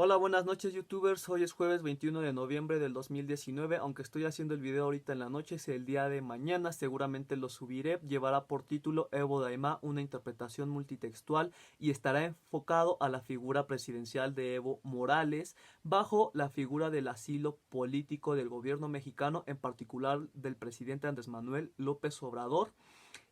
Hola, buenas noches youtubers, hoy es jueves 21 de noviembre del 2019, aunque estoy haciendo el video ahorita en la noche, es el día de mañana, seguramente lo subiré, llevará por título Evo Daima, una interpretación multitextual y estará enfocado a la figura presidencial de Evo Morales, bajo la figura del asilo político del gobierno mexicano, en particular del presidente Andrés Manuel López Obrador.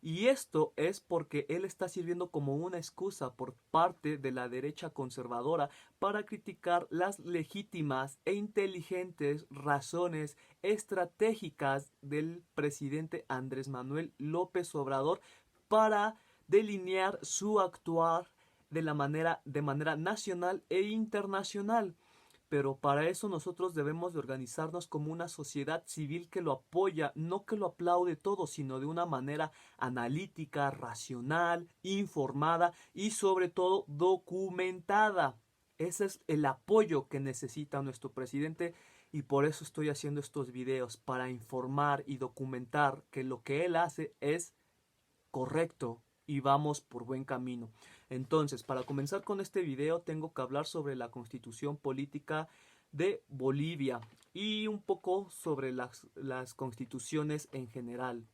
Y esto es porque él está sirviendo como una excusa por parte de la derecha conservadora para criticar las legítimas e inteligentes razones estratégicas del presidente Andrés Manuel López Obrador para delinear su actuar de manera nacional e internacional. Pero para eso nosotros debemos de organizarnos como una sociedad civil que lo apoya, no que lo aplaude todo, sino de una manera analítica, racional, informada y sobre todo documentada. Ese es el apoyo que necesita nuestro presidente y por eso estoy haciendo estos videos, para informar y documentar que lo que él hace es correcto y vamos por buen camino. Entonces, para comenzar con este video, tengo que hablar sobre la constitución política de Bolivia y un poco sobre las constituciones en general.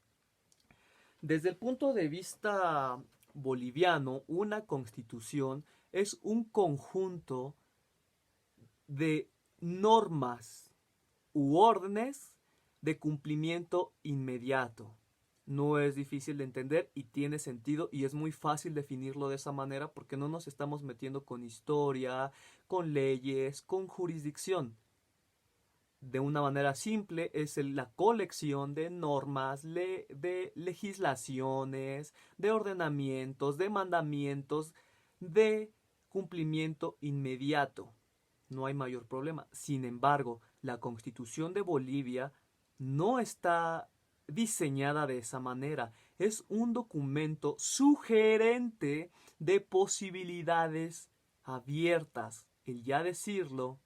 Desde el punto de vista boliviano, una constitución es un conjunto de normas u órdenes de cumplimiento inmediato. No es difícil de entender y tiene sentido y es muy fácil definirlo de esa manera porque no nos estamos metiendo con historia, con leyes, con jurisdicción. De una manera simple es la colección de normas, de legislaciones, de ordenamientos, de mandamientos, de cumplimiento inmediato. No hay mayor problema. Sin embargo, la Constitución de Bolivia no está diseñada de esa manera. Es un documento sugerente de posibilidades abiertas. El ya decirlo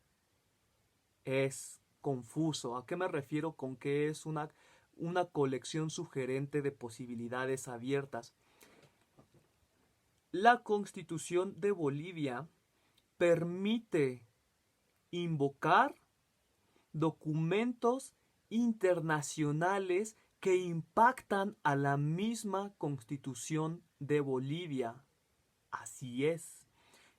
es confuso. ¿A qué me refiero con que es una colección sugerente de posibilidades abiertas? La Constitución de Bolivia permite invocar documentos internacionales que impactan a la misma Constitución de Bolivia. Así es,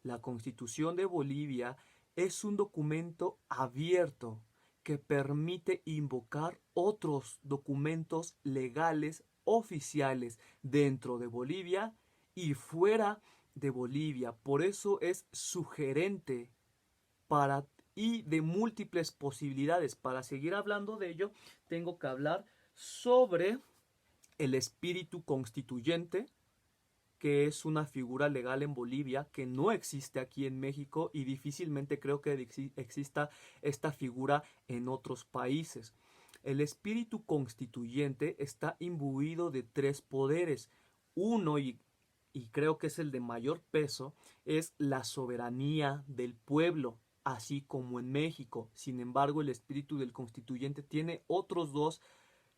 la Constitución de Bolivia es un documento abierto que permite invocar otros documentos legales oficiales dentro de Bolivia y fuera de Bolivia. Por eso es sugerente para y de múltiples posibilidades. Para seguir hablando de ello, tengo que hablar sobre el espíritu constituyente, que es una figura legal en Bolivia que no existe aquí en México y difícilmente creo que exista esta figura en otros países. El espíritu constituyente está imbuido de tres poderes. Uno, y creo que es el de mayor peso, es la soberanía del pueblo, así como en México. Sin embargo, el espíritu del constituyente tiene otros dos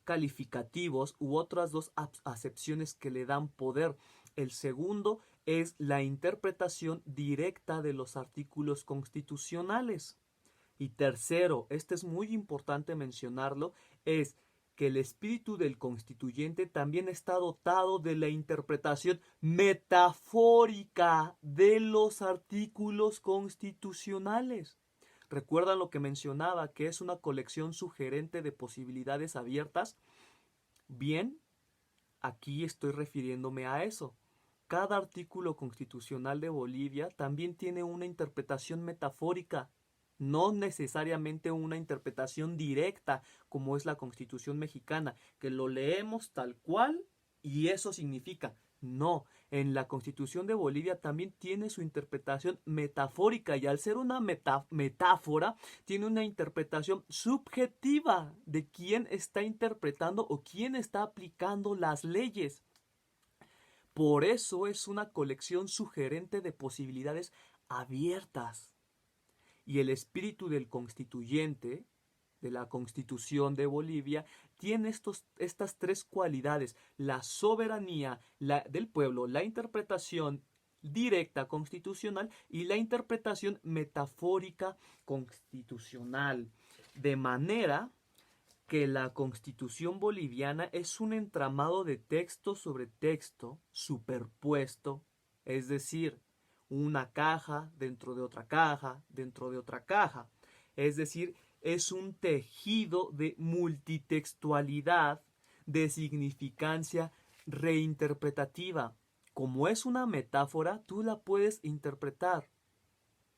calificativos u otras dos acepciones que le dan poder. El segundo es la interpretación directa de los artículos constitucionales. Y tercero, este es muy importante mencionarlo, es que el espíritu del constituyente también está dotado de la interpretación metafórica de los artículos constitucionales. ¿Recuerdan lo que mencionaba, que es una colección sugerente de posibilidades abiertas? Bien, aquí estoy refiriéndome a eso. Cada artículo constitucional de Bolivia también tiene una interpretación metafórica, no necesariamente una interpretación directa como es la Constitución mexicana, que lo leemos tal cual y eso significa. No, en la Constitución de Bolivia también tiene su interpretación metafórica y al ser una metáfora tiene una interpretación subjetiva de quién está interpretando o quién está aplicando las leyes. Por eso es una colección sugerente de posibilidades abiertas. Y el espíritu del constituyente, de la Constitución de Bolivia, tiene estas tres cualidades: la soberanía del pueblo, la interpretación directa constitucional y la interpretación metafórica constitucional. De manera que la Constitución boliviana es un entramado de texto sobre texto superpuesto, es decir, una caja dentro de otra caja, dentro de otra caja. Es decir, es un tejido de multitextualidad, de significancia reinterpretativa. Como es una metáfora, tú la puedes interpretar,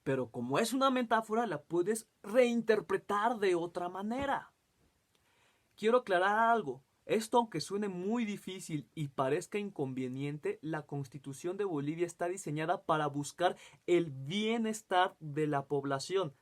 pero como es una metáfora, la puedes reinterpretar de otra manera. Quiero aclarar algo. Esto, aunque suene muy difícil y parezca inconveniente, la Constitución de Bolivia está diseñada para buscar el bienestar de la población.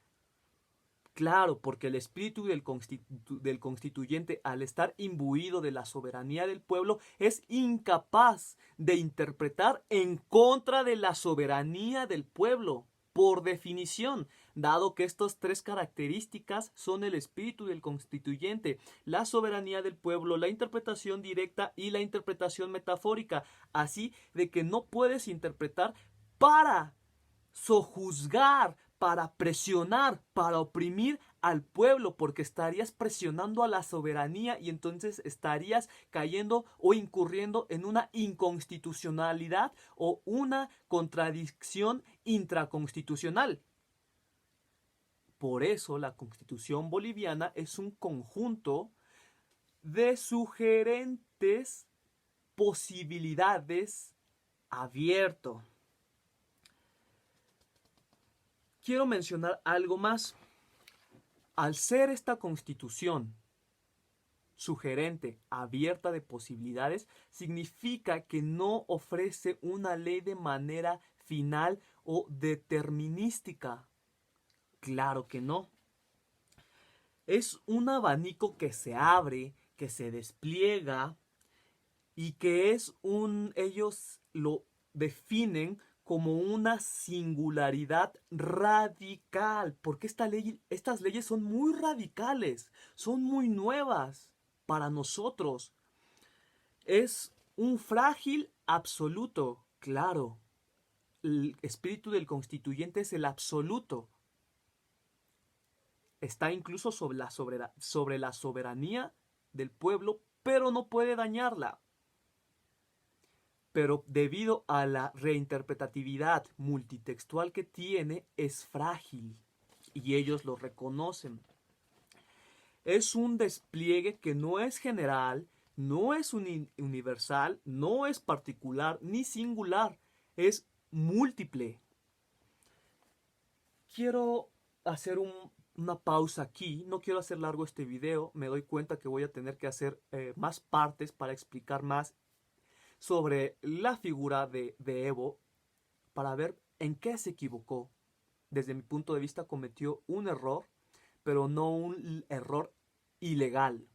Claro, porque el espíritu del constituyente, al estar imbuido de la soberanía del pueblo, es incapaz de interpretar en contra de la soberanía del pueblo, por definición, dado que estas tres características son el espíritu del constituyente: la soberanía del pueblo, la interpretación directa y la interpretación metafórica. Así de que no puedes interpretar para sojuzgar, para presionar, para oprimir al pueblo, porque estarías presionando a la soberanía y entonces estarías cayendo o incurriendo en una inconstitucionalidad o una contradicción intraconstitucional. Por eso la Constitución boliviana es un conjunto de sugerentes posibilidades abierto. Quiero mencionar algo más. Al ser esta Constitución sugerente, abierta de posibilidades, significa que no ofrece una ley de manera final o determinística. Claro que no. Es un abanico que se abre, que se despliega y que ellos lo definen como una singularidad radical, porque estas leyes son muy radicales, son muy nuevas para nosotros. Es un frágil absoluto, claro. El espíritu del constituyente es el absoluto. Está incluso sobre la soberanía del pueblo, pero no puede dañarla. Pero debido a la reinterpretatividad multitextual que tiene, es frágil y ellos lo reconocen. Es un despliegue que no es general, no es universal, no es particular ni singular, es múltiple. Quiero hacer una pausa aquí, no quiero hacer largo este video, me doy cuenta que voy a tener que hacer más partes para explicar más sobre la figura de Evo, para ver en qué se equivocó. Desde mi punto de vista cometió un error, pero no un error ilegal.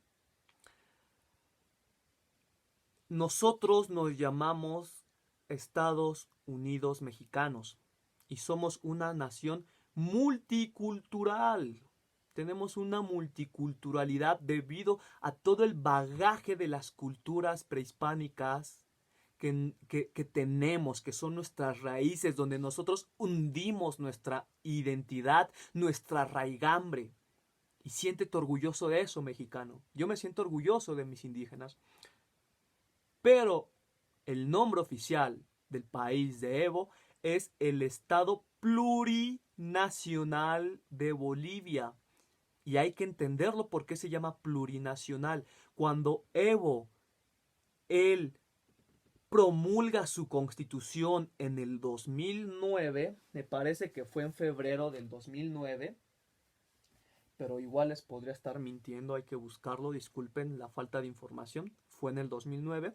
Nosotros nos llamamos Estados Unidos Mexicanos y somos una nación multicultural. Tenemos una multiculturalidad debido a todo el bagaje de las culturas prehispánicas que tenemos, que son nuestras raíces, donde nosotros hundimos nuestra identidad, nuestra raigambre. Y siéntete orgulloso de eso, mexicano. Yo me siento orgulloso de mis indígenas. Pero el nombre oficial del país de Evo es el Estado Plurinacional de Bolivia. Y hay que entenderlo por qué se llama plurinacional. Cuando Evo, él promulga su constitución en el 2009, me parece que fue en febrero del 2009, pero igual les podría estar mintiendo, hay que buscarlo, disculpen la falta de información, fue en el 2009,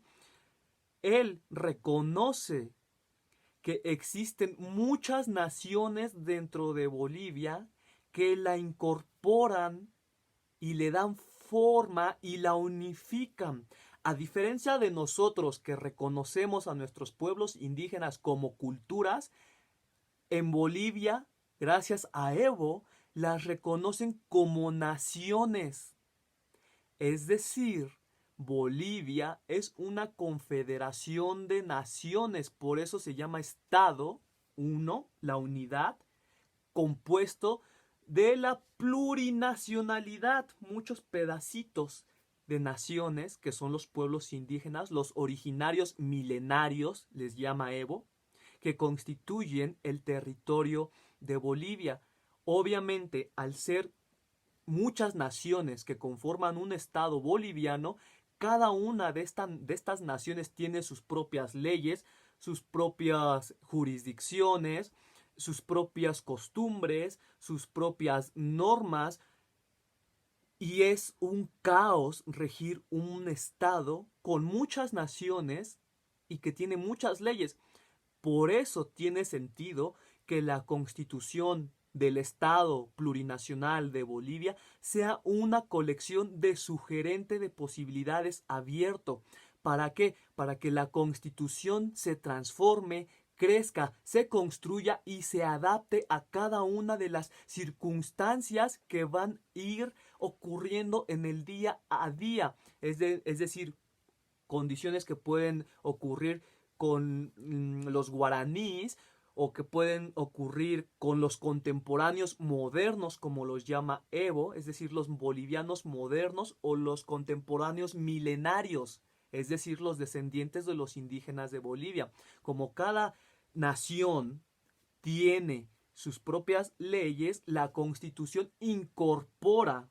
él reconoce que existen muchas naciones dentro de Bolivia que la incorporan y le dan forma y la unifican. A diferencia de nosotros que reconocemos a nuestros pueblos indígenas como culturas, en Bolivia, gracias a Evo, las reconocen como naciones. Es decir, Bolivia es una confederación de naciones, por eso se llama Estado, uno, la unidad, compuesto de la plurinacionalidad, muchos pedacitos de naciones que son los pueblos indígenas, los originarios milenarios, les llama Evo, que constituyen el territorio de Bolivia. Obviamente, al ser muchas naciones que conforman un estado boliviano, cada una de estas naciones tiene sus propias leyes, sus propias jurisdicciones, sus propias costumbres, sus propias normas, y es un caos regir un estado con muchas naciones y que tiene muchas leyes. Por eso tiene sentido que la constitución del Estado plurinacional de Bolivia sea una colección de sugerente de posibilidades abierto. ¿Para qué? Para que la constitución se transforme, crezca, se construya y se adapte a cada una de las circunstancias que van a ir ocurriendo en el día a día. Es decir, condiciones que pueden ocurrir con los guaraníes o que pueden ocurrir con los contemporáneos modernos, como los llama Evo, es decir, los bolivianos modernos, o los contemporáneos milenarios, es decir, los descendientes de los indígenas de Bolivia. Como cada nación tiene sus propias leyes, la Constitución incorpora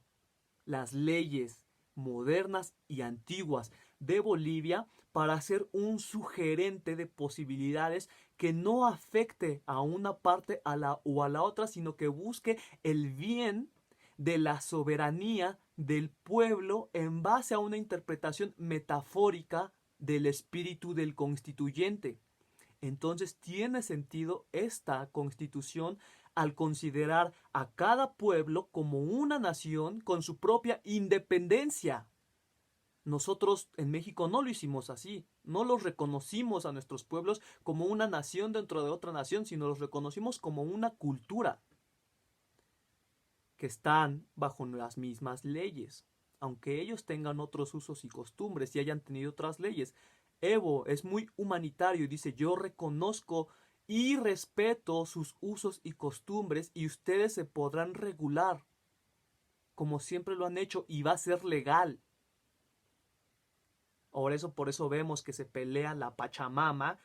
las leyes modernas y antiguas de Bolivia para hacer un sugerente de posibilidades que no afecte a una parte o a la otra, sino que busque el bien de la soberanía del pueblo en base a una interpretación metafórica del espíritu del constituyente. Entonces tiene sentido esta constitución al considerar a cada pueblo como una nación con su propia independencia. Nosotros en México no lo hicimos así, no los reconocimos a nuestros pueblos como una nación dentro de otra nación, sino los reconocimos como una cultura que están bajo las mismas leyes, aunque ellos tengan otros usos y costumbres y hayan tenido otras leyes. Evo es muy humanitario y dice: yo reconozco y respeto sus usos y costumbres y ustedes se podrán regular como siempre lo han hecho y va a ser legal. Por eso vemos que se pelea la Pachamama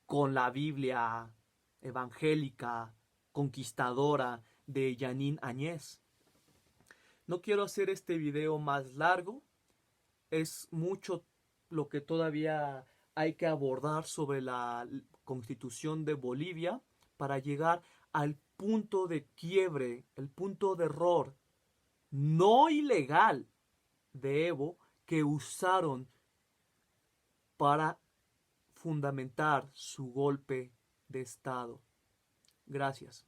con la Biblia evangélica conquistadora de Yanín Añez. No quiero hacer este video más largo, es mucho lo que todavía hay que abordar sobre la Constitución de Bolivia para llegar al punto de quiebre, el punto de error no ilegal de Evo que usaron para fundamentar su golpe de Estado. Gracias.